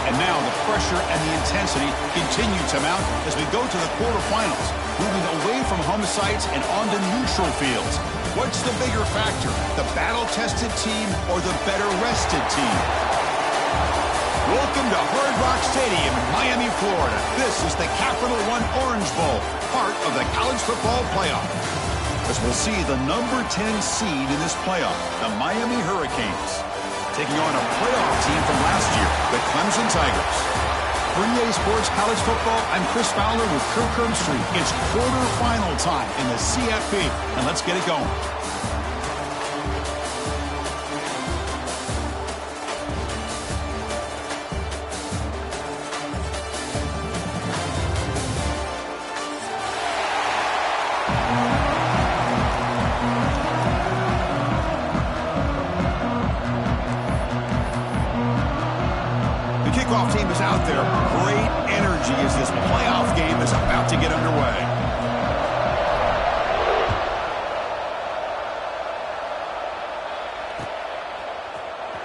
And now the pressure and the intensity continue to mount as we go to the quarterfinals, moving away from home sites and onto neutral fields. What's the bigger factor, the battle-tested team or the better-rested team? Welcome to Hard Rock Stadium in Miami, Florida. This is the Capital One Orange Bowl, part of the college football playoff. As we'll see the number 10 seed in this playoff, the Miami Hurricanes, taking on a playoff team from last year, the Clemson Tigers. For EA Sports College Football, I'm Chris Fowler with Kirk Herbstreit. It's quarterfinal time in the CFP, and let's get it going. Kickoff team is out there. Great energy as this playoff game is about to get underway.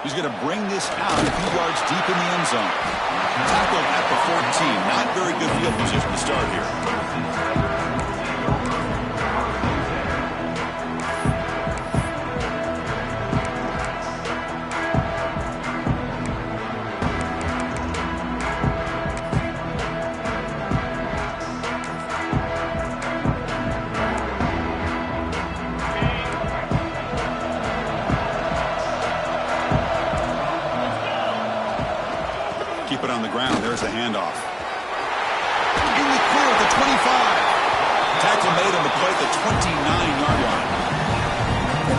He's going to bring this out a few yards deep in the end zone. Tackled at the 14. Not very good field position to start here. Keep it on the ground. There's the handoff. In the clear at the 25. Tackle made on the play at the 29-yard line.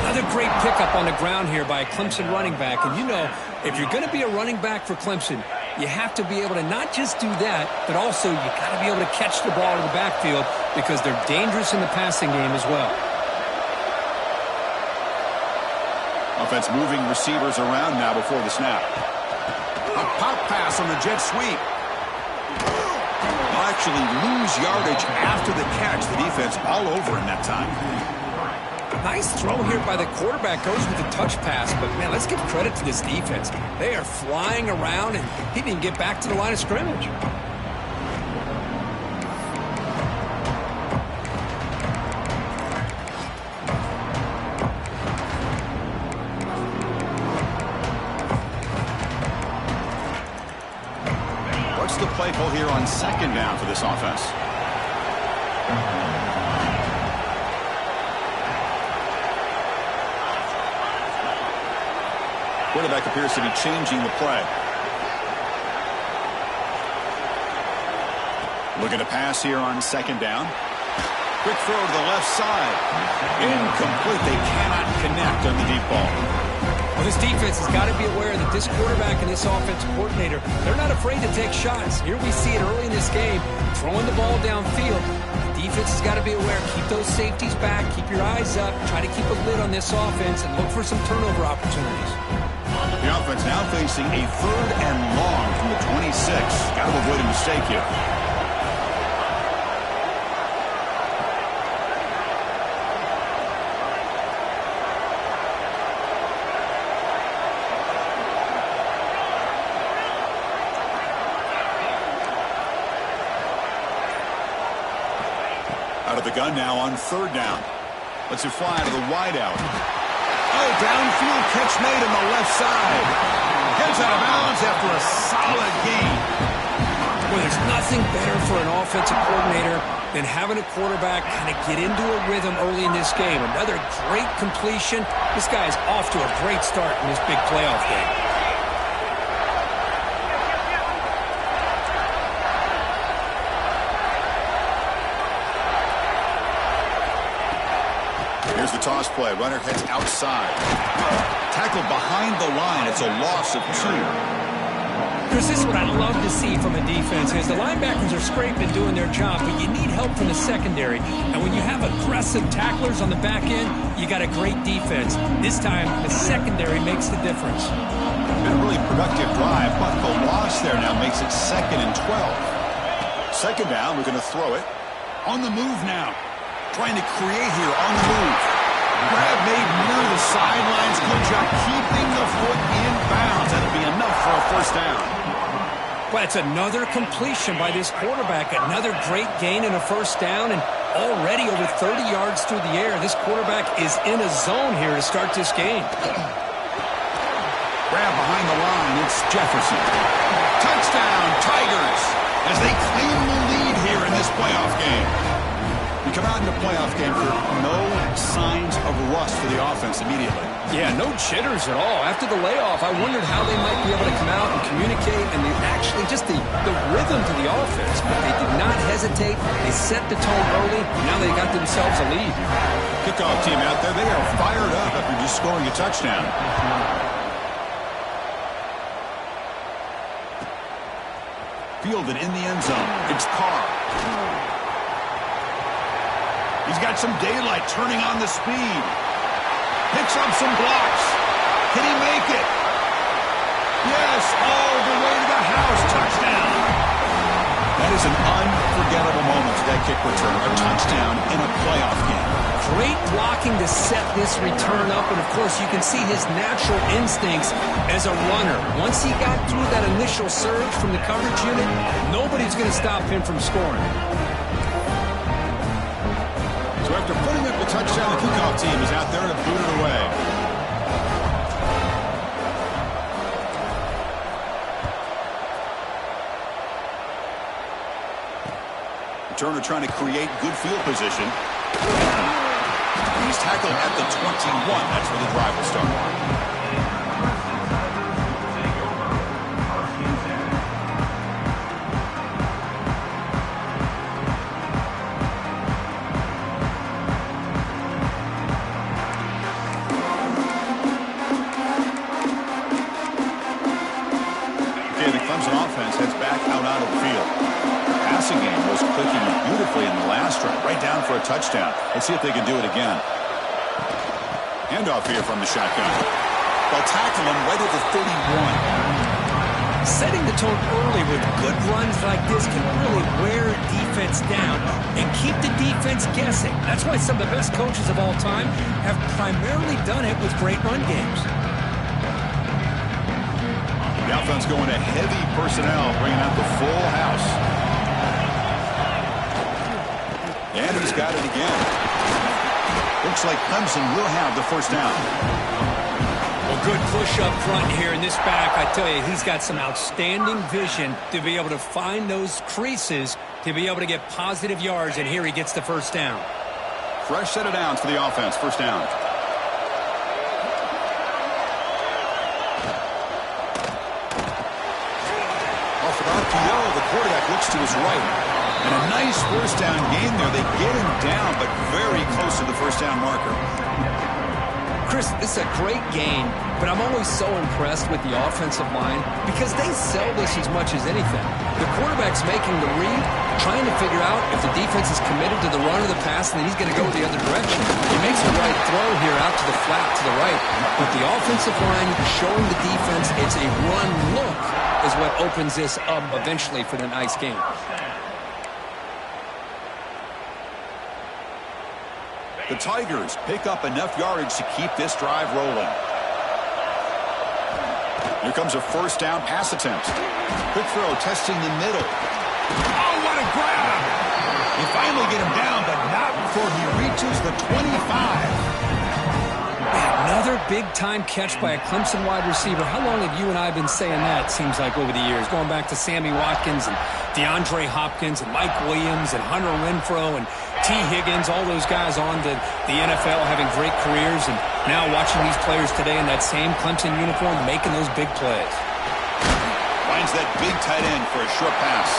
Another great pickup on the ground here by a Clemson running back. And you know, if you're going to be a running back for Clemson, you have to be able to not just do that, but also you got to be able to catch the ball in the backfield because they're dangerous in the passing game as well. Offense moving receivers around now before the snap. A pop pass on the jet sweep. They'll actually lose yardage after the catch. The defense all over him that time. Nice throw here by the quarterback. Goes with the touch pass. But, man, let's give credit to this defense. They are flying around, and he didn't even get back to the line of scrimmage. The play call here on second down for this offense. Quarterback appears to be changing the play. Looking to pass here on second down. Quick throw to the left side. Incomplete. They cannot connect on the deep ball. Well, this defense has got to be aware that this quarterback and this offensive coordinator, they're not afraid to take shots. Here we see it early in this game, throwing the ball downfield. The defense has got to be aware. Keep those safeties back. Keep your eyes up. Try to keep a lid on this offense and look for some turnover opportunities. The offense now facing a 3rd and long from the 26. Got to avoid a mistake here. Out of the gun now on 3rd down. Lets it fly to the wideout. Oh, downfield catch made on the left side. Gets out of bounds after a solid gain. Well, there's nothing better for an offensive coordinator than having a quarterback kind of get into a rhythm early in this game. Another great completion. This guy's off to a great start in this big playoff game. Here's the toss play. Runner heads outside. Tackled behind the line. It's a loss of 2. Chris, this is what I love to see from a defense is the linebackers are scraping and doing their job, but you need help from the secondary. And when you have aggressive tacklers on the back end, you got a great defense. This time, the secondary makes the difference. Been a really productive drive, but the loss there now makes it 2nd and 12. Second down, we're going to throw it. On the move now. Trying to create here on the move. Grab made near the sidelines. Good job keeping the foot in bounds. That'll be enough for a 1st down. Well, it's another completion by this quarterback. Another great gain and a first down, and already over 30 yards through the air. This quarterback is in a zone here to start this game. Grab behind the line. It's Jefferson. Touchdown, Tigers, as they claim the lead here in this playoff game. You come out in the playoff game for no signs of rust for the offense immediately. Yeah, no jitters at all. After the layoff, I wondered how they might be able to come out and communicate and actually just the rhythm to the offense. But they did not hesitate. They set the tone early. Now they got themselves a lead. Kickoff team out there, they are fired up after just scoring a touchdown. Fielded in the end zone. It's Carr. He's got some daylight turning on the speed. Picks up some blocks. Can he make it? Yes, all the way to the house. Touchdown. That is an unforgettable moment for that kick return. A touchdown in a playoff game. Great blocking to set this return up, and of course you can see his natural instincts as a runner. Once he got through that initial surge from the coverage unit, nobody's going to stop him from scoring. So after putting up the touchdown, the kickoff team is out there to boot it away. Returner trying to create good field position. He's tackled at the 21. That's where the drive will start. Touchdown. Let's see if they can do it again. Handoff here from the shotgun. They'll tackle him right at the 31. Setting the tone early with good runs like this can really wear a defense down and keep the defense guessing. That's why some of the best coaches of all time have primarily done it with great run games. The offense going to heavy personnel, bringing out the full house. And he's got it again. Looks like Clemson will have the first down. Well, good push up front here in this back. I tell you, he's got some outstanding vision to be able to find those creases, to be able to get positive yards, and here he gets the first down. Fresh set of downs for the offense. First down. Off the RPO, the quarterback looks to his right. And a nice first down gain there. They get him down, but very close to the first down marker. Chris, this is a great gain, but I'm always so impressed with the offensive line because they sell this as much as anything. The quarterback's making the read, trying to figure out if the defense is committed to the run or the pass, and then he's going to go the other direction. He makes the right throw here out to the flat to the right, but the offensive line showing the defense it's a run look is what opens this up eventually for the nice game. The Tigers pick up enough yardage to keep this drive rolling. Here comes a first down pass attempt. Quick throw, testing the middle. Oh, what a grab! They finally get him down, but not before he reaches the 25. Another big-time catch by a Clemson wide receiver. How long have you and I been saying that, seems like, over the years? Going back to Sammy Watkins and DeAndre Hopkins and Mike Williams and Hunter Renfrow and T. Higgins, all those guys on to the NFL having great careers, and now watching these players today in that same Clemson uniform making those big plays. Finds that big tight end for a short pass.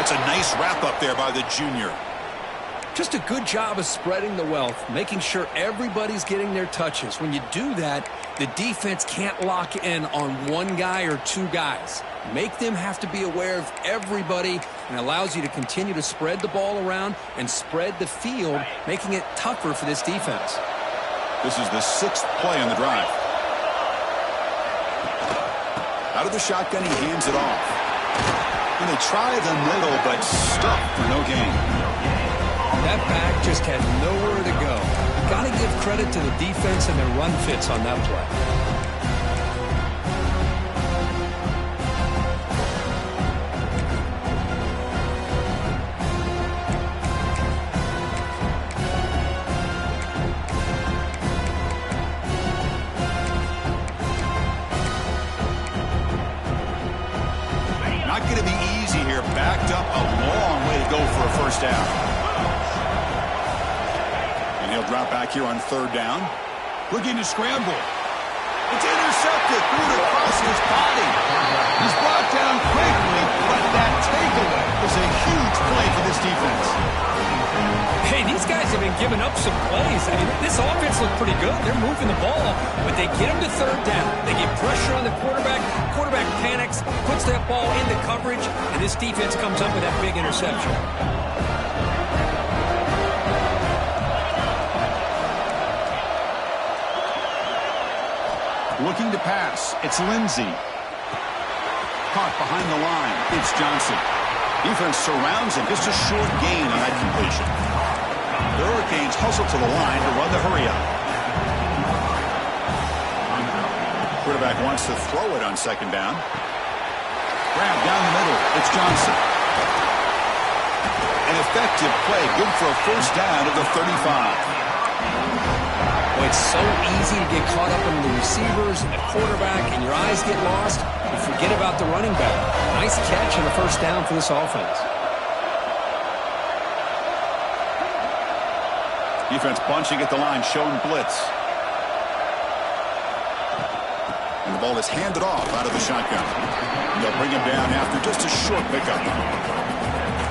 It's a nice wrap-up there by the junior. Just a good job of spreading the wealth, making sure everybody's getting their touches. When you do that, the defense can't lock in on one guy or two guys. Make them have to be aware of everybody, and allows you to continue to spread the ball around and spread the field, making it tougher for this defense. This is the 6th play on the drive. Out of the shotgun, he hands it off. And they try the middle, but stuck for no gain. That back just had nowhere to go. Got to give credit to the defense and their run fits on that play. going to be easy here. Backed up a long way to go for a first down. And he'll drop back here on third down. Looking to scramble. It's intercepted. Threw it across his body. He's brought down quickly, but that takeaway is a huge play for this defense. Hey, these guys have been giving up some plays. I mean, this offense looked pretty good. They're moving the ball, but they get him to third down. They get pressure on the quarterback. Quarterback panics, puts that ball into coverage, and this defense comes up with that big interception. Looking to pass. It's Lindsey. Caught behind the line. It's Johnson. Defense surrounds him. Just a short gain on that completion. The Hurricanes hustle to the line to run the hurry-up. Quarterback wants to throw it on second down. Grab down the middle. It's Johnson. An effective play. Good for a first down at the 35. Well, it's so easy to get caught up in the receivers and the quarterback, and your eyes get lost. You forget about the running back. Nice catch and a first down for this offense. Defense bunching at the line, showing blitz. And the ball is handed off out of the shotgun. They'll bring him down after just a short pickup.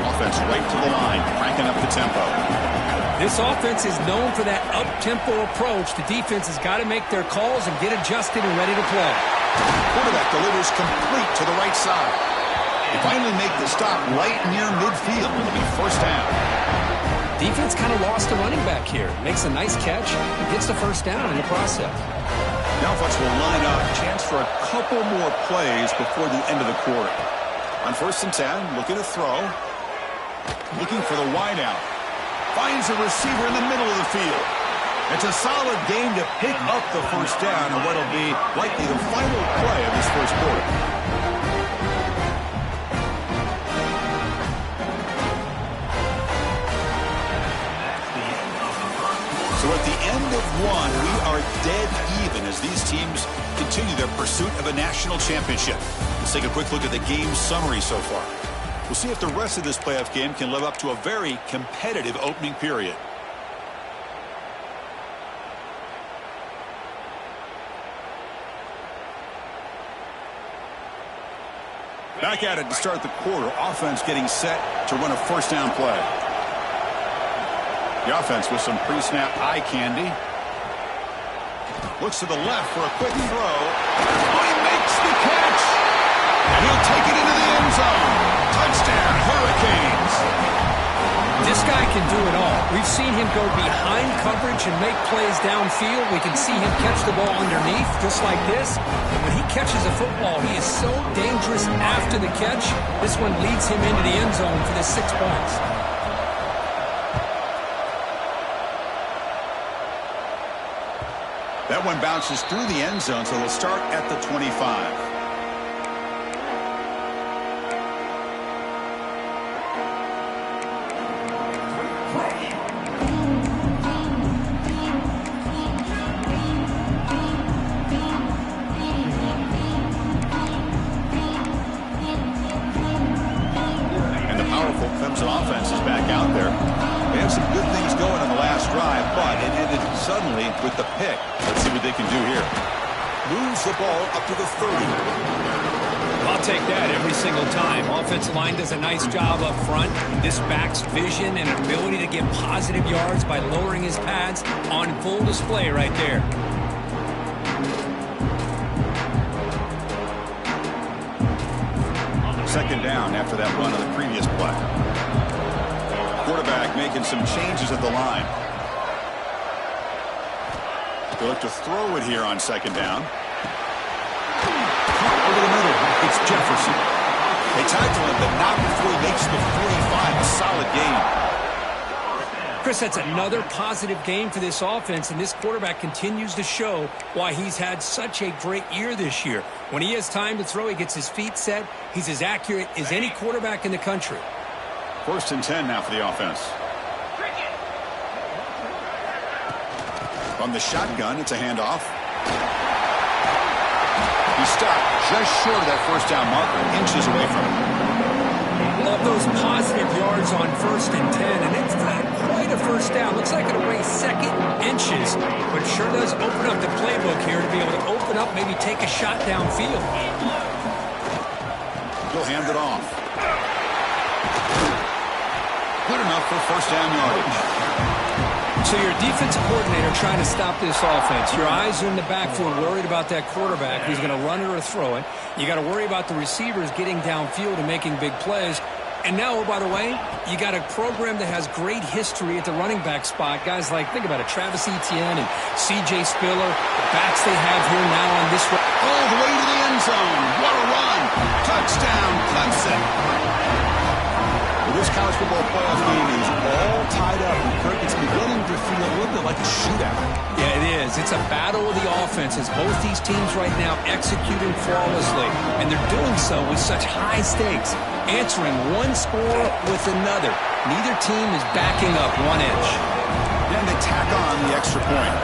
Offense right to the line, cranking up the tempo. This offense is known for that up-tempo approach. The defense has got to make their calls and get adjusted and ready to play. Quarterback delivers complete to the right side. They finally make the stop right near midfield. It'll be first down. Defense kind of lost the running back here. Makes a nice catch and gets the first down in the process. Now folks will line up. Chance for a couple more plays before the end of the quarter. On 1st and 10, looking to throw. Looking for the wideout. Finds a receiver in the middle of the field. It's a solid game to pick up the first down in what will be likely the final play of this first quarter. So at the end of one, we are dead even as these teams continue their pursuit of a national championship. Let's take a quick look at the game summary so far. We'll see if the rest of this playoff game can live up to a very competitive opening period. Back at it to start the quarter. Offense getting set to run a first down play. The offense with some pre-snap eye candy. Looks to the left for a quick throw. Oh, he makes the catch! And he'll take it into the end zone. Touchdown, Hurricanes. This guy can do it all. We've seen him go behind coverage and make plays downfield. We can see him catch the ball underneath, just like this. And when he catches a football, he is so dangerous after the catch. This one leads him into the end zone for the 6 points. That one bounces through the end zone, so they'll start at the 25. Offense is back out there. They had some good things going on the last drive, but it ended suddenly with the pick. Let's see what they can do here. Moves the ball up to the 30. I'll take that every single time. Offensive line does a nice job up front. This back's vision and ability to get positive yards by lowering his pads on full display right there. Second down after that run on the previous play. Quarterback making some changes at the line. They look to throw it here on second down. Over the middle, it's Jefferson. They tackle him, but not before he makes the 45. A solid game. Chris, that's another positive game for this offense, and this quarterback continues to show why he's had such a great year this year. When he has time to throw, he gets his feet set. He's as accurate as any quarterback in the country. 1st and 10 now for the offense. From the shotgun, it's a handoff. He stopped just short of that first down marker, inches away from it. Love those positive yards on 1st and 10, and it's not quite a first down. Looks like it'll bring 2nd inches, but it sure does open up the playbook here to be able to open up, maybe take a shot downfield. He'll hand it off. Good enough for 1st down yardage. So your defensive coordinator trying to stop this offense. Your eyes are in the backfield worried about that quarterback who's going to run it or throw it. You got to worry about the receivers getting downfield and making big plays. And now, by the way, you got a program that has great history at the running back spot. Guys like, think about it, Travis Etienne and C.J. Spiller, the backs they have here now on this run. All the way to the end zone. What a run. Touchdown, Clemson. Well, this college football playoff game is all tied up. And Kirk, it's beginning to feel a little bit like a shootout. Yeah, it is. It's a battle of the offenses. Both these teams right now executing flawlessly. And they're doing so with such high stakes. Answering one score with another. Neither team is backing up 1 inch. Then they tack on the extra point.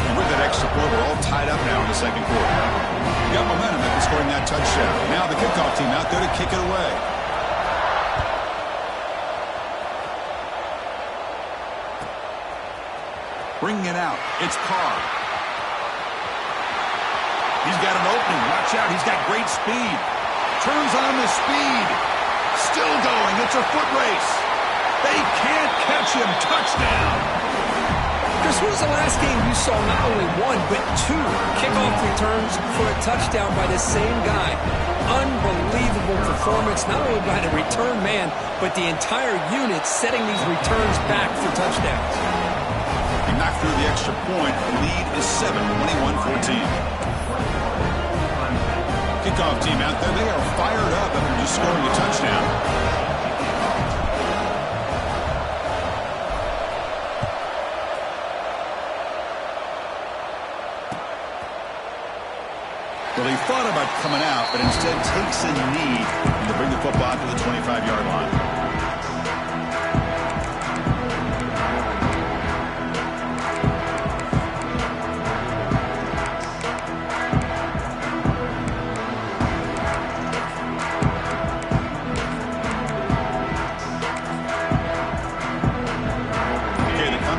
And with that extra point, we're all tied up now in the 2nd quarter. We got momentum after scoring that touchdown. Now the kickoff team out there to kick it away. Bringing it out. It's Carr. He's got an opening. Watch out. He's got great speed. Turns on the speed. Still going. It's a foot race. They can't catch him. Touchdown. Chris, when was the last game you saw not only 1, but 2 kickoff returns for a touchdown by the same guy? Unbelievable performance, not only by the return man, but the entire unit setting these returns back for touchdowns. He knocked through the extra point. The lead is 7, 21-14. Kickoff team out there. They are fired up after just scoring a touchdown. Well, he thought about coming out, but instead takes a knee to bring the football to the 25-yard line.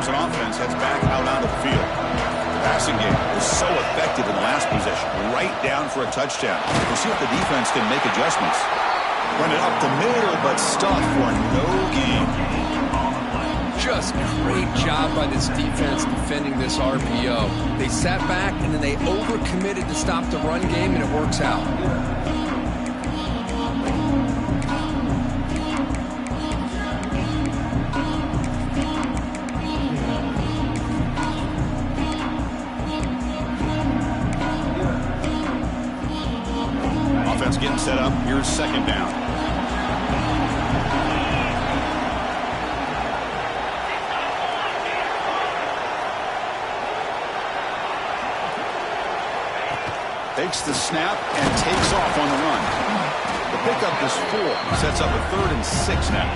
Offense heads back out onto the field. The passing game was so effective in the last possession, right down for a touchdown. We'll see if the defense can make adjustments. Run it up the middle, but stuffed for no gain. Just great job by this defense defending this RPO. They sat back and then they overcommitted to stop the run game, and it works out. Getting set up. Here's 2nd down. Takes the snap and takes off on the run. The pickup is 4. Sets up a 3rd and 6 now.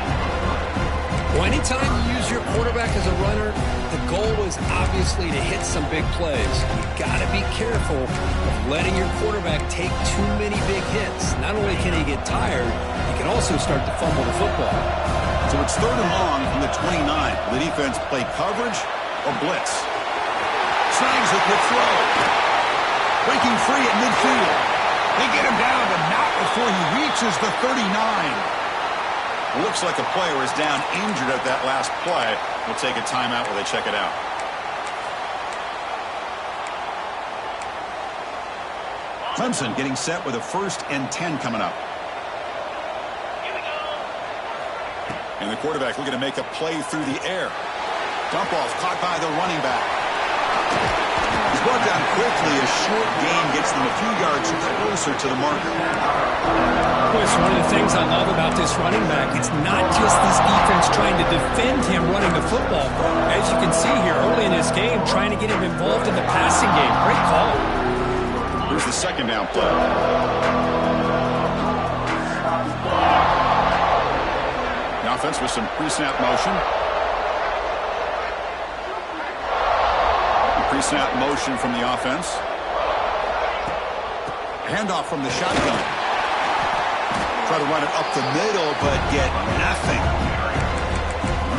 Well, anytime you use your quarterback as a runner, the goal is obviously to hit some big plays. You've got to be careful of letting your quarterback take too many big hits. Not only can he get tired, he can also start to fumble the football. So it's 3rd and long from the 29. Will the defense play coverage or blitz? Snags it with throw. Breaking free at midfield. They get him down, but not before he reaches the 39. Looks like a player is down injured at that last play. We'll take a timeout while they check it out. Clemson getting set with a 1st and 10 coming up. And the quarterback looking to make a play through the air. Dump off caught by the running back. He's brought down quickly. A short gain gets them a few yards closer to the marker. It's one of the things I love about this running back. It's not just this defense trying to defend him running the football. As you can see here early in this game, trying to get him involved in the passing game. Great call. Here's the 2nd down play. The offense with some pre-snap motion. Pre-snap motion from the offense. Handoff from the shotgun. Try to run it up the middle, but get nothing.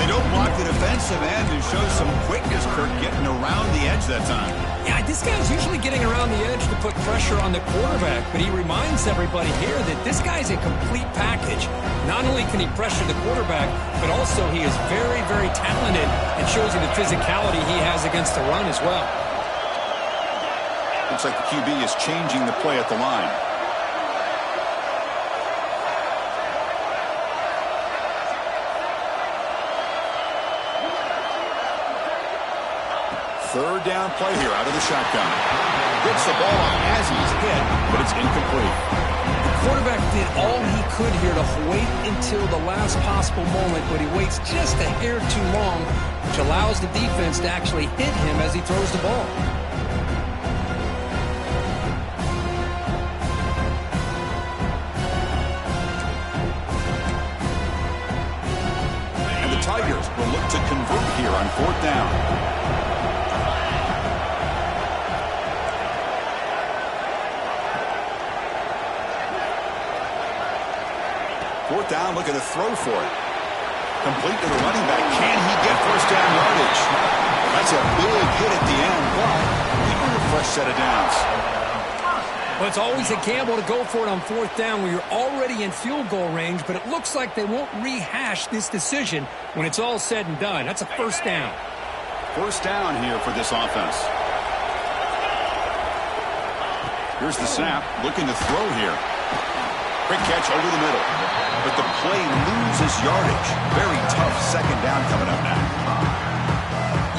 They don't block the defensive end and show some quickness, Kirk, getting around the edge that time. Yeah, this guy's usually getting around the edge to put pressure on the quarterback, but he reminds everybody here that this guy's a complete package. Not only can he pressure the quarterback, but also he is very, very talented and shows you the physicality he has against the run as well. Looks like the QB is changing the play at the line. Third down play here out of the shotgun. Gets the ball as he's hit, but it's incomplete. The quarterback did all he could here to wait until the last possible moment, but he waits just a hair too long, which allows the defense to actually hit him as he throws the ball. And the Tigers will look to convert here on fourth down. Fourth down, looking to throw for it. Complete to the running back. Can he get first down yardage? That's a big hit at the end, but he earned a fresh set of downs. Well, it's always a gamble to go for it on fourth down where you're already in field goal range, but it looks like they won't rehash this decision when it's all said and done. That's a first down. First down here for this offense. Here's the snap, looking to throw here. Quick catch over the middle. But the play loses yardage. Very tough second down coming up now.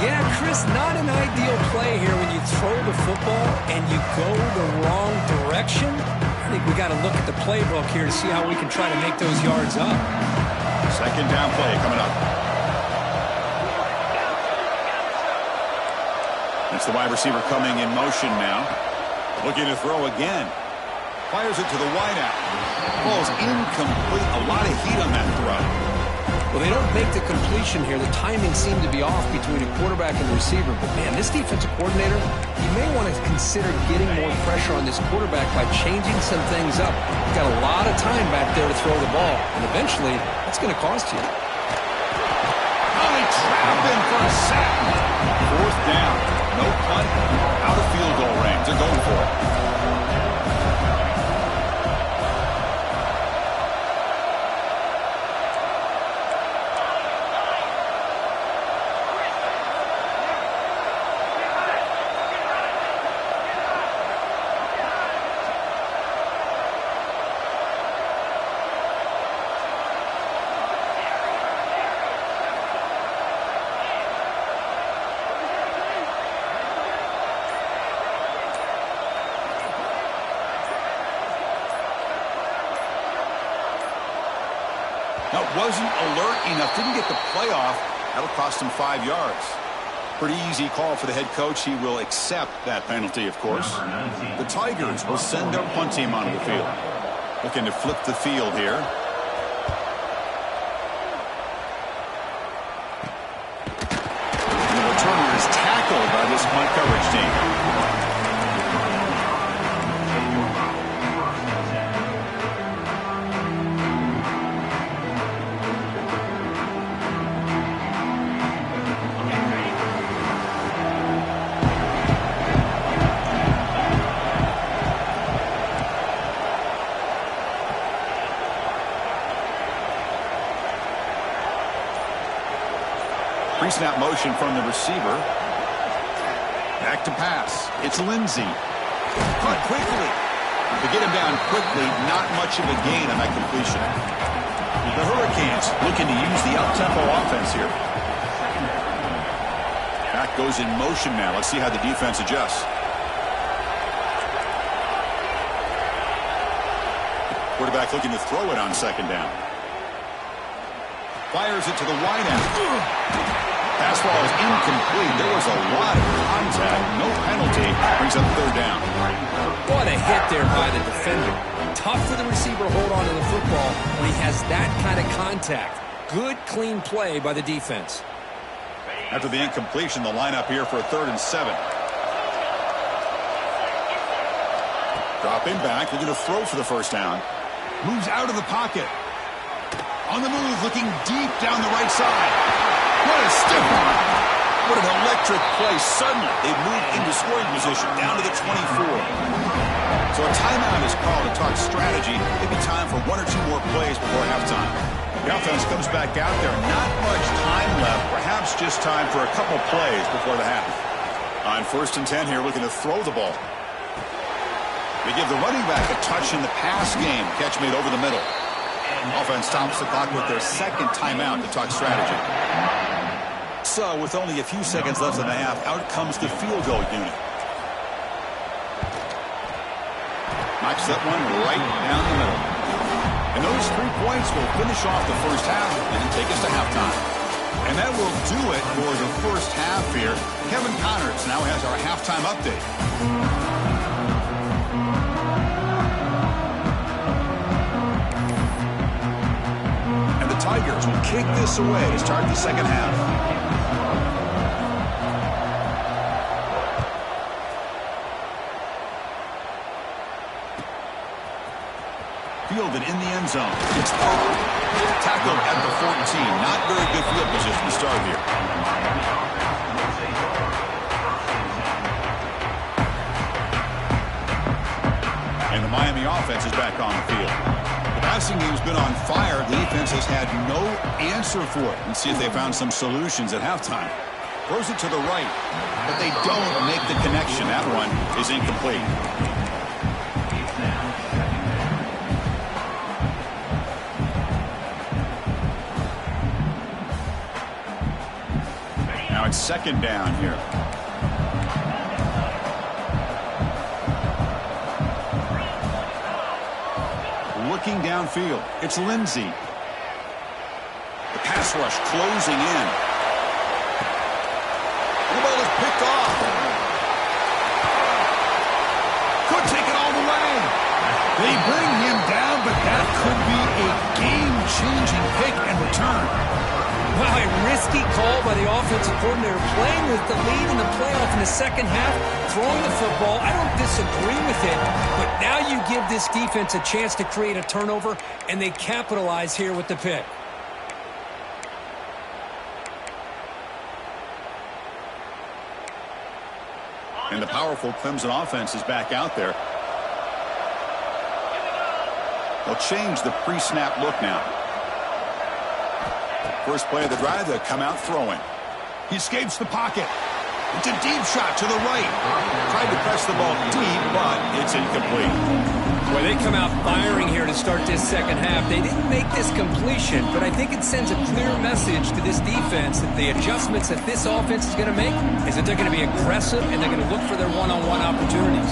Yeah, Chris, not an ideal play here when you throw the football and you go the wrong direction. I think we got to look at the playbook here to see how we can try to make those yards up. Second down play coming up. That's the wide receiver coming in motion now. Looking to throw again. Fires it to the wideout. Ball's incomplete. A lot of heat on that throw. Well, they don't make the completion here. The timing seemed to be off between a quarterback and the receiver. But, man, this defensive coordinator, he may want to consider getting more pressure on this quarterback by changing some things up. He's got a lot of time back there to throw the ball. And eventually, that's going to cost you. Oh, they trap him for a sack. Fourth down. No punt. Out of field goal range. They're going for it. Wasn't alert enough, didn't get the play off. That'll cost him 5 yards. Pretty easy call for the head coach. He will accept that penalty, of course. The Tigers will send their punt team onto the field. Looking to flip the field here. And the returner is tackled by this punt coverage team. Pre-snap motion from the receiver. Back to pass. It's Lindsey. Caught quickly. To get him down quickly, not much of a gain on that completion. The Hurricanes looking to use the up-tempo offense here. Back goes in motion now. Let's see how the defense adjusts. Quarterback looking to throw it on second down. Fires it to the wideout. Pass ball is incomplete. There was a lot of contact. No penalty. Brings up third down. What a hit there by the defender. Tough for the receiver to hold on to the football when he has that kind of contact. Good, clean play by the defense. After the incompletion, the lineup here for a 3rd and 7. Dropping back. Looking to throw for the first down. Moves out of the pocket. On the move, looking deep down the right side. What a stiff arm. What an electric play. Suddenly, they move into scoring position down to the 24. So a timeout is called to talk strategy. Maybe time for one or two more plays before halftime. The offense comes back out there. Not much time left. Perhaps just time for a couple plays before the half. On 1st and 10 here, looking to throw the ball. They give the running back a touch in the pass game. Catch made over the middle. Offense stops the clock with their second timeout to talk strategy. So with only a few seconds left in the half, out comes the field goal unit. Knocks that one right down the middle. And those 3 points will finish off the first half and take us to halftime. And that will do it for the first half here. Kevin Connors now has our halftime update. Tigers will kick this away to start the second half. Fielded in the end zone. It's tackled at the 14. Not very good field position to start here. And the Miami offense is back on the field. Passing game's been on fire. The defense has had no answer for it. Let's see if they found some solutions at halftime. Throws it to the right, but they don't make the connection. That one is incomplete. Now it's 2nd down here. Looking downfield, it's Lindsey. The pass rush closing in. The ball is picked off. Could take it all the way. They bring him down, but that could be a game-changing pick and return. Wow, a risky call by the offensive coordinator, playing with the lead in the playoff in the second half, throwing the football. I don't disagree with it, but now you give this defense a chance to create a turnover, and they capitalize here with the pick. And the powerful Clemson offense is back out there. They'll change the pre-snap look now. First play of the drive, they'll come out throwing. He escapes the pocket. It's a deep shot to the right. Tried to press the ball deep, but it's incomplete. Boy, they come out firing here to start this second half. They didn't make this completion, but I think it sends a clear message to this defense that the adjustments that this offense is going to make is that they're going to be aggressive and they're going to look for their one-on-one opportunities.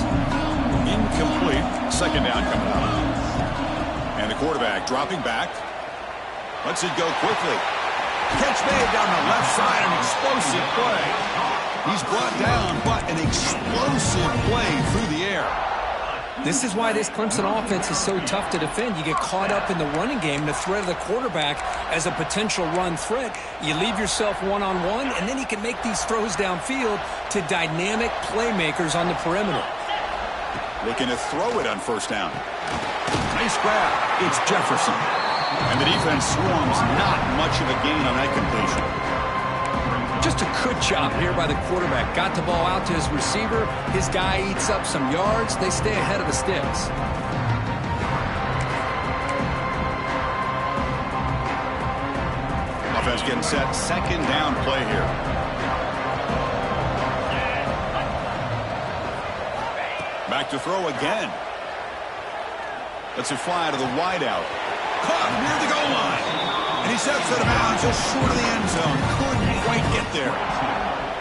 Incomplete. 2nd down coming up. And the quarterback dropping back. Lets it go quickly. Catch made down the left side, an explosive play. He's brought down, but an explosive play through the air. This is why this Clemson offense is so tough to defend. You get caught up in the running game, the threat of the quarterback as a potential run threat. You leave yourself one-on-one, and then you can make these throws downfield to dynamic playmakers on the perimeter. Looking to throw it on 1st down. Nice grab. It's Jefferson. And the defense swarms, not much of a gain on that completion. Just a good job here by the quarterback. Got the ball out to his receiver. His guy eats up some yards. They stay ahead of the sticks. Offense getting set. 2nd down play here. Back to throw again. Lets it fly to the wideout. Caught near the goal line. And he steps out of bounds just short of the end zone. Couldn't quite get there.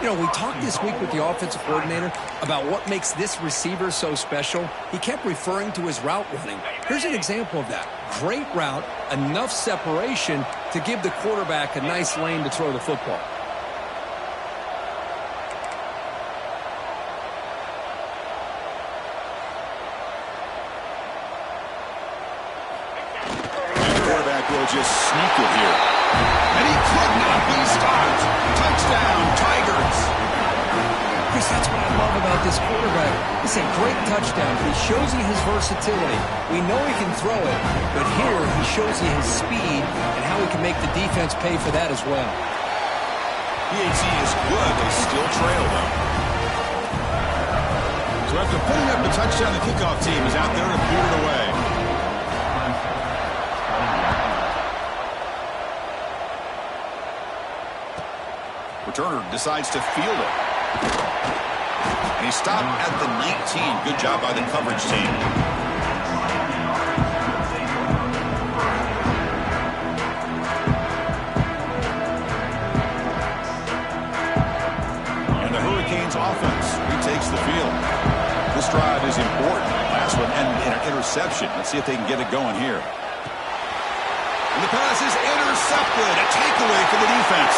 You know, we talked this week with the offensive coordinator about what makes this receiver so special. He kept referring to his route running. Here's an example of that. Great route, enough separation to give the quarterback a nice lane to throw the football. Will just sneak it here. And he could not be stopped. Touchdown, Tigers. Chris, that's what I love about this quarterback. It's a great touchdown. He shows you his versatility. We know he can throw it, but here he shows you his speed and how he can make the defense pay for that as well. PAT is good. They still trail, though. So after putting up a touchdown, the kickoff team is out there and cleared it away. Returner decides to field it. And he stopped at the 19. Good job by the coverage team. And the Hurricanes offense retakes the field. This drive is important. Last one ended in an interception. Let's see if they can get it going here. And the pass is intercepted. A takeaway for the defense.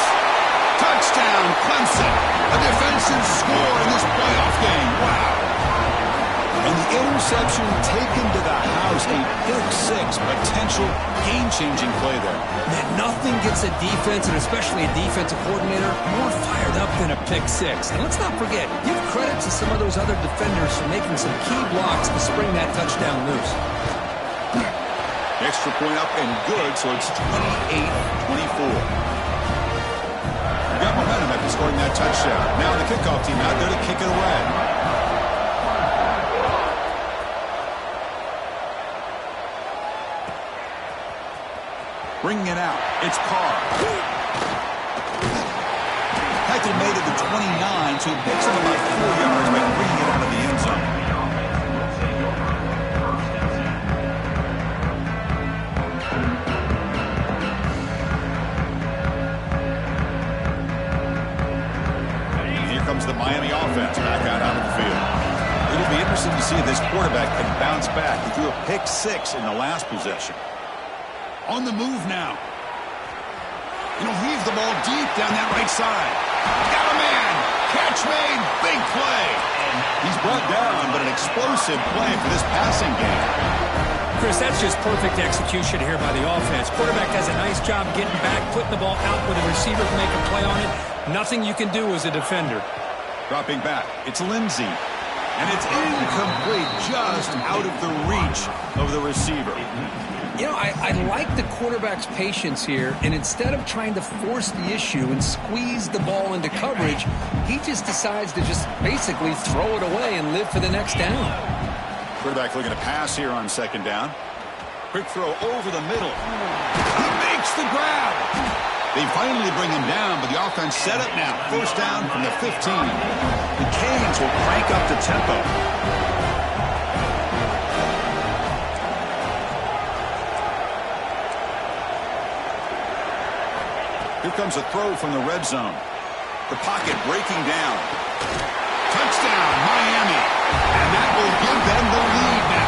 Touchdown, Clemson. A defensive score in this playoff game. Wow. And the interception taken to the house. A pick-6 potential game-changing play there. Man, nothing gets a defense, and especially a defensive coordinator, more fired up than a pick-6. And let's not forget, give credit to some of those other defenders for making some key blocks to spring that touchdown loose. Extra point up and good, so it's 28-24. Got momentum after scoring that touchdown. Now the kickoff team out there to kick it away. Bringing it out. It's Carr. Hector made it to 29, so he picks up about 4 yards by bringing it out of the end zone. Comes the Miami offense back out onto the field. It'll be interesting to see if this quarterback can bounce back. He threw a pick-6 in the last possession. On the move now. And he'll heave the ball deep down that right side. Got a man. Catch made. Big play. He's brought down, but an explosive play for this passing game. Chris, that's just perfect execution here by the offense. Quarterback does a nice job getting back, putting the ball out where the receiver can make a play on it. Nothing you can do as a defender. Dropping back, it's Lindsey. And it's incomplete, just out of the reach of the receiver. You know, I like the quarterback's patience here, and instead of trying to force the issue and squeeze the ball into coverage, he just decides to just basically throw it away and live for the next down. Quarterback looking to pass here on second down. Quick throw over the middle. He makes the grab. They finally bring him down, but the offense set up now. First down from the 15. The Canes will crank up the tempo. Here comes a throw from the red zone. The pocket breaking down. Touchdown, Miami. And that will give them the lead now.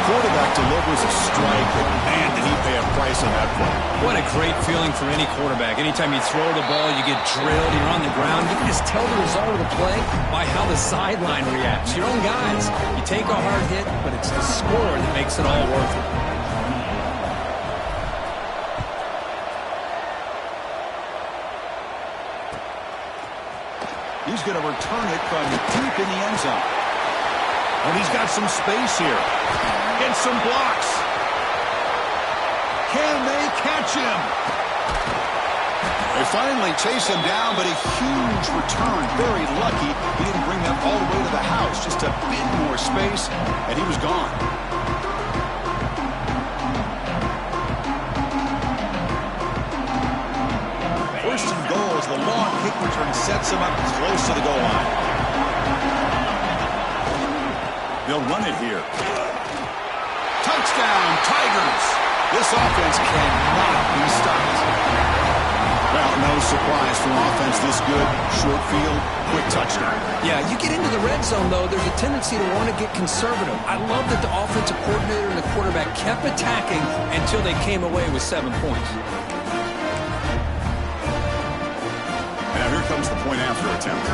Quarterback delivers a strike, and man, did he pay a price on that play. What a great feeling for any quarterback. Anytime you throw the ball, you get drilled, you're on the ground. You can just tell the result of the play by how the sideline reacts. Your own guys, you take a hard hit, but it's the score that makes it all worth it. He's going to return it from deep in the end zone. And he's got some space here. And some blocks. Can they catch him? They finally chase him down, but a huge return. Very lucky he didn't bring that all the way to the house. Just a bit more space, and he was gone. First and goal as the long kick return sets him up close to the goal line. They'll run it here. Touchdown, Tigers. This offense cannot be stopped. Well, no surprise from offense this good. Short field, quick touchdown. Yeah, you get into the red zone, though, there's a tendency to want to get conservative. I love that the offensive coordinator and the quarterback kept attacking until they came away with 7 points. Now here comes the point after attempt.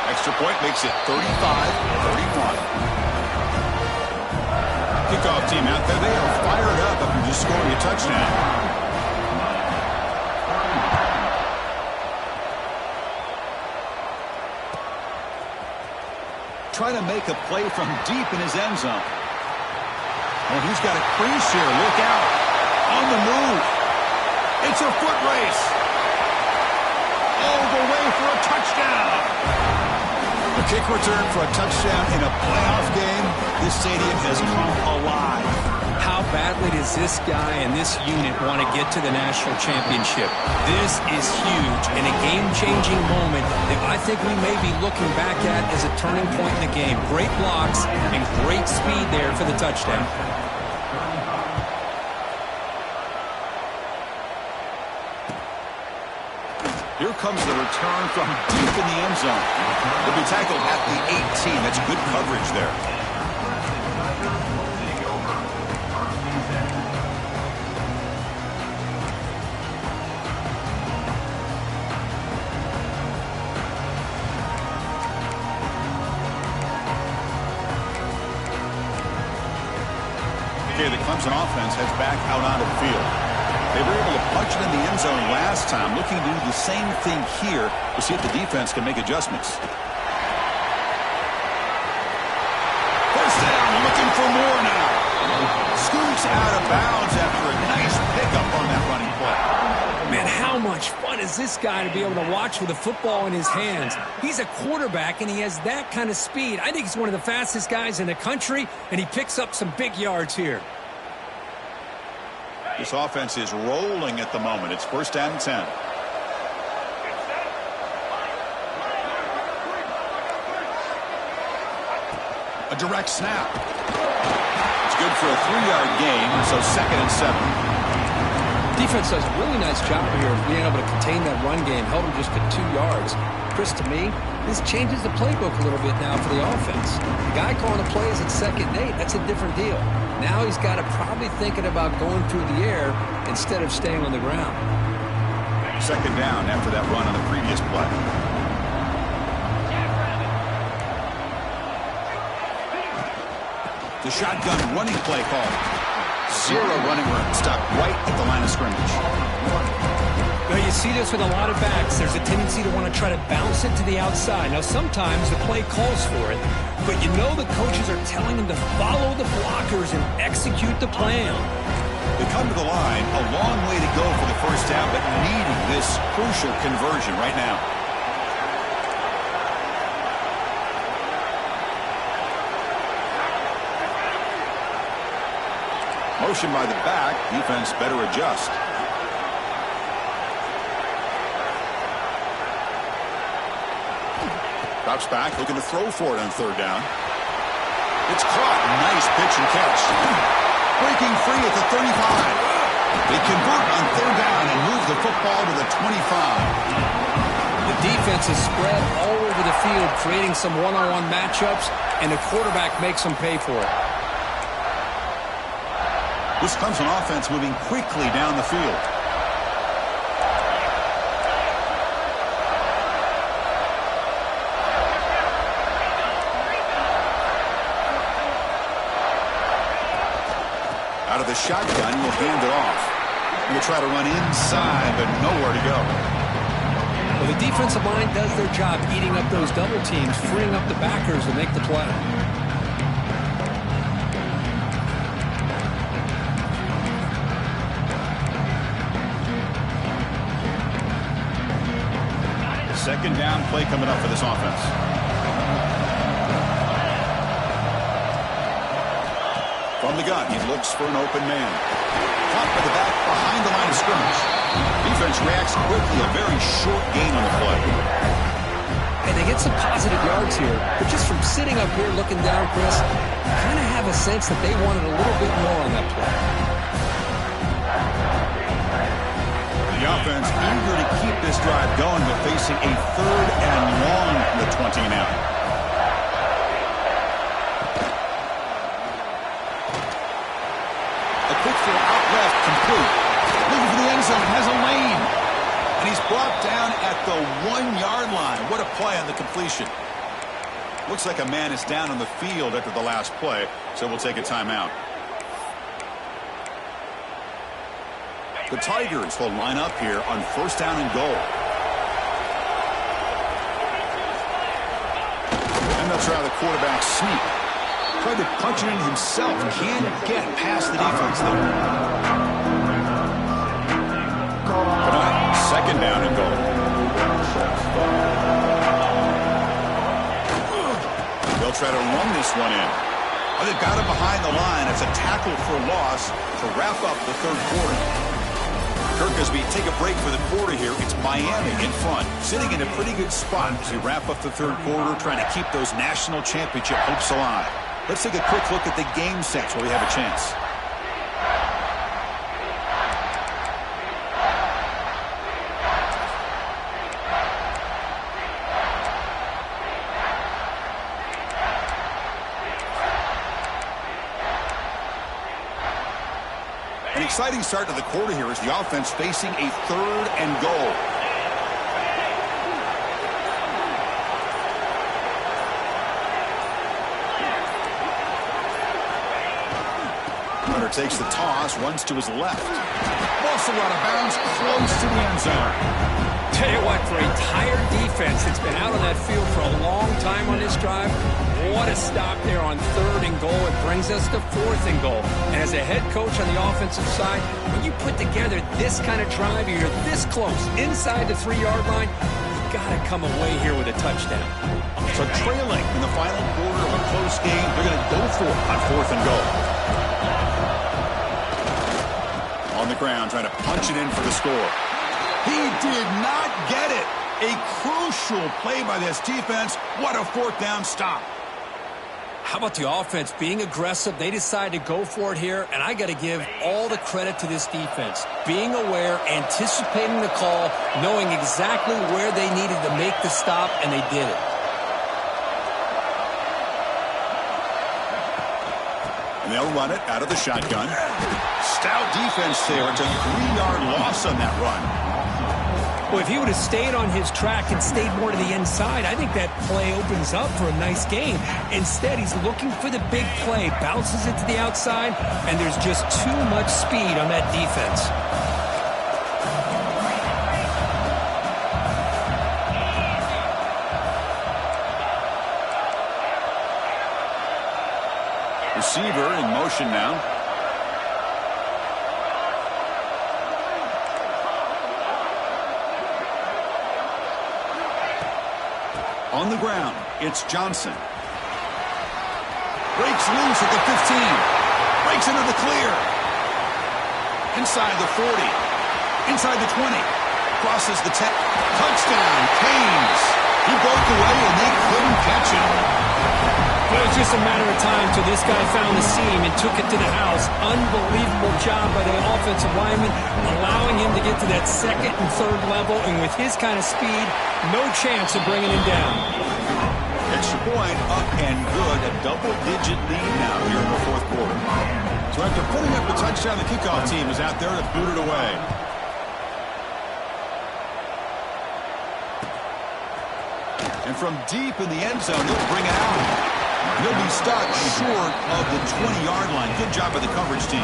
Extra point makes it 35-31. Kickoff team out there. They are fired up after just scoring a touchdown. trying to make a play from deep in his end zone. And he's got a crease here. Look out. On the move. It's a foot race. All the way for a touchdown. A kick return for a touchdown in a playoff game. This stadium has come alive. How badly does this guy and this unit want to get to the national championship? This is huge and a game-changing moment that I think we may be looking back at as a turning point in the game. Great blocks and great speed there for the touchdown. Here comes the return from deep in the end zone. He'll be tackled at the 18. That's good coverage there. Okay, the Clemson offense heads back out onto the field. They were able to punch it in the end zone last time, looking to do the same thing here to see if the defense can make adjustments. First down, looking for more now. Scoots out of bounds after a nice pickup on that running play. Man, how much fun is this guy to be able to watch with a football in his hands? He's a quarterback, and he has that kind of speed. I think he's one of the fastest guys in the country, and he picks up some big yards here. This offense is rolling at the moment. It's first down and 10. A direct snap. It's good for a 3-yard gain, so second and 7. Defense does a really nice job here of being able to contain that run game, held him just to 2 yards. Chris, to me, this changes the playbook a little bit now for the offense. The guy calling the plays at 2nd and 8, that's a different deal. Now he's got to probably thinking about going through the air instead of staying on the ground. Second down after that run on the previous play. The shotgun running play call. 0 running room. Stopped right at the line of scrimmage. Well, you see this with a lot of backs. There's a tendency to want to try to bounce it to the outside. Now, sometimes the play calls for it, but you know the coaches are telling them to follow the blockers and execute the plan. They come to the line, a long way to go for the first down, but needing this crucial conversion right now. Motion by the back. Defense better adjust. Drops back, looking to throw for it on third down. It's caught. Nice pitch and catch. Breaking free at the 35. They convert on third down and move the football to the 25. The defense is spread all over the field, creating some one-on-one matchups, and the quarterback makes them pay for it. This Clemson offense moving quickly down the field. Out of the shotgun, will hand it off. He'll try to run inside, but nowhere to go. Well, the defensive line does their job eating up those double teams, freeing up the backers to make the play. Second down play coming up for this offense. From the gun, he looks for an open man. Caught by the back behind the line of scrimmage. Defense reacts quickly, a very short gain on the play. And they get some positive yards here, but just from sitting up here looking down, Chris, you kind of have a sense that they wanted a little bit more on that play. The offense eager to keep this drive going, but facing a third and long from the 20 now. A quick throw out left, complete. Looking for the end zone, has a lane. And he's brought down at the 1-yard line. What a play on the completion. Looks like a man is down on the field after the last play, so we'll take a timeout. The Tigers will line up here on first down and goal. And They'll try the quarterback sneak. Tried to punch it in himself. Can't get past the defense there. Tonight, second down and goal. They'll try to run this one in. Oh, they've got him behind the line. It's a tackle for loss to wrap up the third quarter. Kirkesby take a break for the quarter here. It's Miami in front, sitting in a pretty good spot as we wrap up the third quarter, trying to keep those national championship hopes alive. Let's take a quick look at the game sets where we have a chance. An exciting start to the quarter here as the offense facing a third and goal. Hunter takes the toss, runs to his left. Also out of bounds, close to the end zone. Tell you what, for a tired defense that's been out on that field for a long time on this drive, what a stop there on third and goal. It brings us to fourth and goal. And as a head coach on the offensive side, when you put together this kind of drive, you're this close inside the 3-yard line, you got to come away here with a touchdown. So trailing in the final quarter of a close game, they're going to go for it on fourth and goal. On the ground, trying to punch it in for the score. He did not get it. A crucial play by this defense. What a fourth down stop. How about the offense being aggressive? They decide to go for it here, and I got to give all the credit to this defense. Being aware, anticipating the call, knowing exactly where they needed to make the stop, and they did it. And they'll run it out of the shotgun. Stout defense there. It's a 3-yard loss on that run. Well, if he would have stayed on his track and stayed more to the inside, I think that play opens up for a nice game. Instead, he's looking for the big play, bounces it to the outside, and there's just too much speed on that defense. Receiver in motion now. On the ground, it's Johnson. Breaks loose at the 15. Breaks into the clear. Inside the 40. Inside the 20. Crosses the 10. Touchdown, Canes. He broke away and they couldn't catch him. Well, it was just a matter of time till this guy found the seam and took it to the house. Unbelievable job by the offensive lineman, allowing him to get to that second and third level. And with his kind of speed, no chance of bringing him down. Extra point up and good. A double-digit lead now here in the fourth quarter. So after putting up the touchdown, the kickoff team is out there to boot it away. And from deep in the end zone, they'll bring it out. He'll be stuck short of the 20-yard line. Good job by the coverage team.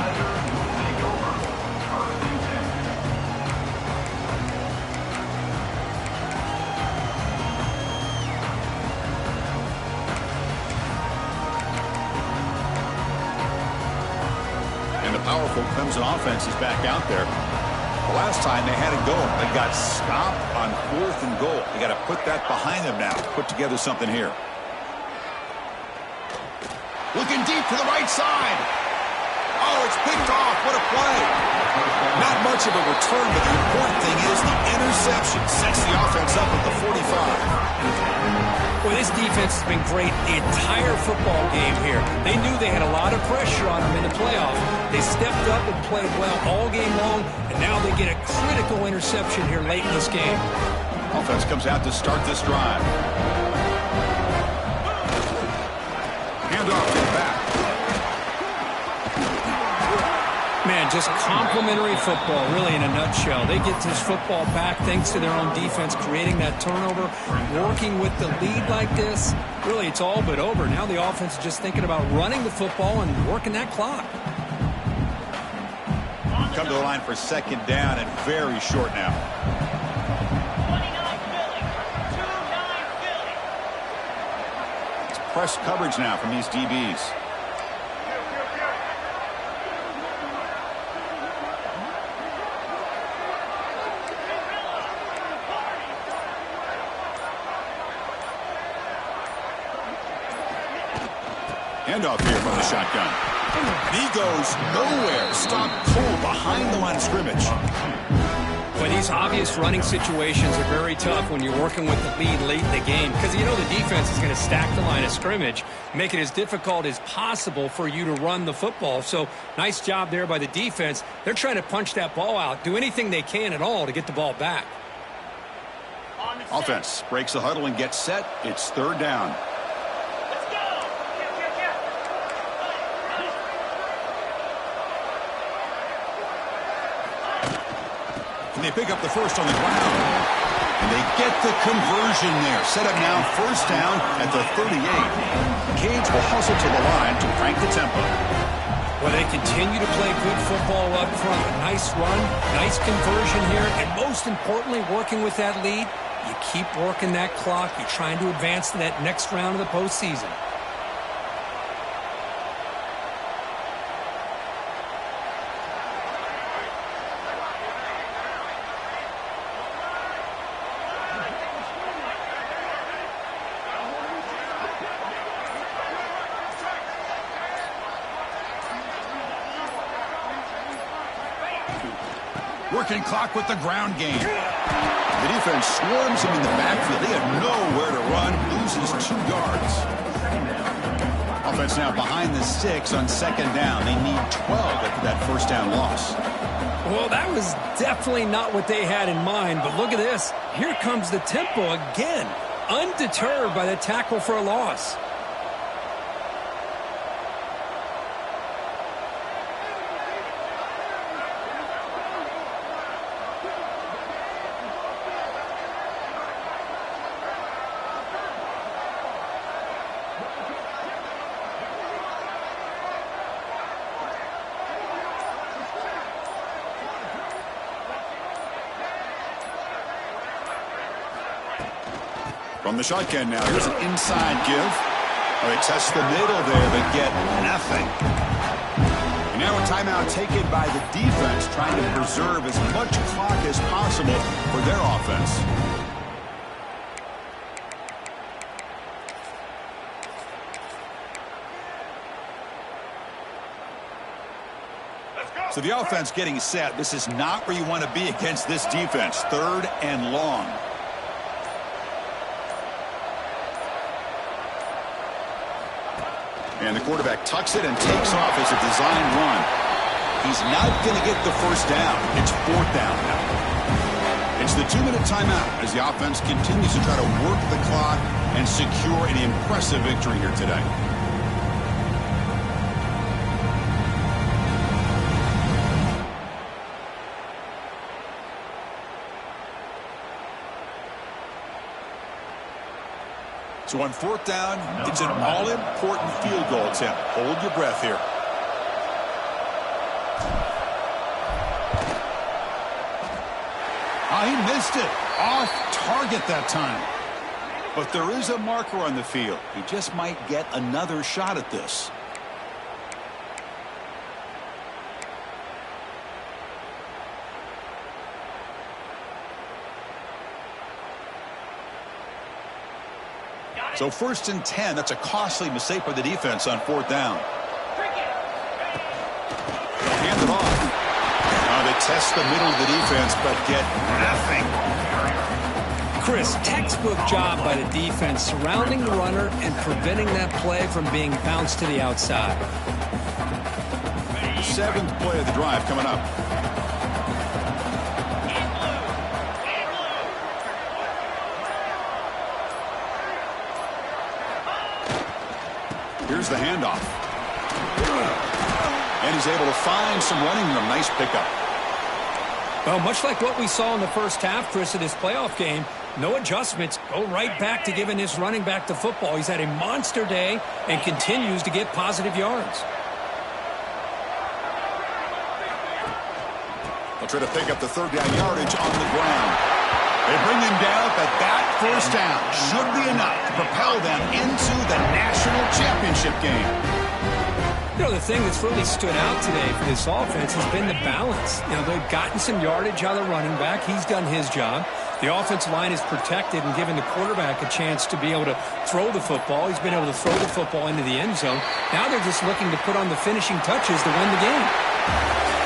And the powerful Clemson offense is back out there. The last time they had it go, they got stopped on fourth and goal. They got to put that behind them now. Put together something here. Looking deep to the right side. Oh, it's picked off. What a play. Not much of a return, but the important thing is the interception sets the offense up at the 45. Well, this defense has been great the entire football game here. They knew they had a lot of pressure on them in the playoffs. They stepped up and played well all game long, and now they get a critical interception here late in this game. Offense comes out to start this drive. Handoff to the back. Man, just complimentary football, really, in a nutshell. They get this football back thanks to their own defense, creating that turnover, working with the lead like this. Really, it's all but over. Now the offense is just thinking about running the football and working that clock. Come to the line for second down and very short now. press coverage now from these DBs. Handoff here from the shotgun. And he goes nowhere. Stopped cold behind the line of scrimmage. Well, these obvious running situations are very tough when you're working with the lead late in the game because you know the defense is going to stack the line of scrimmage, make it as difficult as possible for you to run the football. So nice job there by the defense. They're trying to punch that ball out, do anything they can at all to get the ball back. Offense breaks the huddle and gets set. It's third down. They pick up the first on the ground. And they get the conversion there. Set up now, first down at the 38. Canes will hustle to the line to crank the tempo. Well, they continue to play good football up front. A nice run, nice conversion here, and most importantly, working with that lead, you keep working that clock. You're trying to advance to that next round of the postseason. Working clock with the ground game. The defense swarms him in the backfield. They have nowhere to run. Loses 2 yards. Offense now behind the 6 on second down. They need 12 after that first down loss. Well, that was definitely not what they had in mind, but look at this. Here comes the tempo again. Undeterred by the tackle for a loss. From the shotgun now, here's an inside give. Oh, they test the middle there, but get nothing. And now a timeout taken by the defense, trying to preserve as much clock as possible for their offense. So the offense getting set. This is not where you want to be against this defense. Third and long. And the quarterback tucks it and takes off as a design run. He's not going to get the first down. It's fourth down now. It's the 2-minute timeout as the offense continues to try to work the clock and secure an impressive victory here today. So on fourth down, it's an all-important field goal attempt. Hold your breath here. He missed it. Off target that time. But there is a marker on the field. He just might get another shot at this. So first and 10, that's a costly mistake by the defense on fourth down. They'll hand it off. Now they test the middle of the defense, but get nothing. Chris, textbook job by the defense, surrounding the runner and preventing that play from being bounced to the outside. The 7th play of the drive coming up. Here's the handoff. And he's able to find some running room. Nice pickup. Well, much like what we saw in the first half, Chris, of this playoff game, no adjustments. Go right back to giving this running back the football. He's had a monster day and continues to get positive yards. They'll try to pick up the third down yardage on the ground. They bring him down, but that first down should be enough to propel them into the national championship game. You know, the thing that's really stood out today for this offense has been the balance. You know, they've gotten some yardage out of the running back. He's done his job. The offensive line is protected and given the quarterback a chance to be able to throw the football. He's been able to throw the football into the end zone. Now they're just looking to put on the finishing touches to win the game.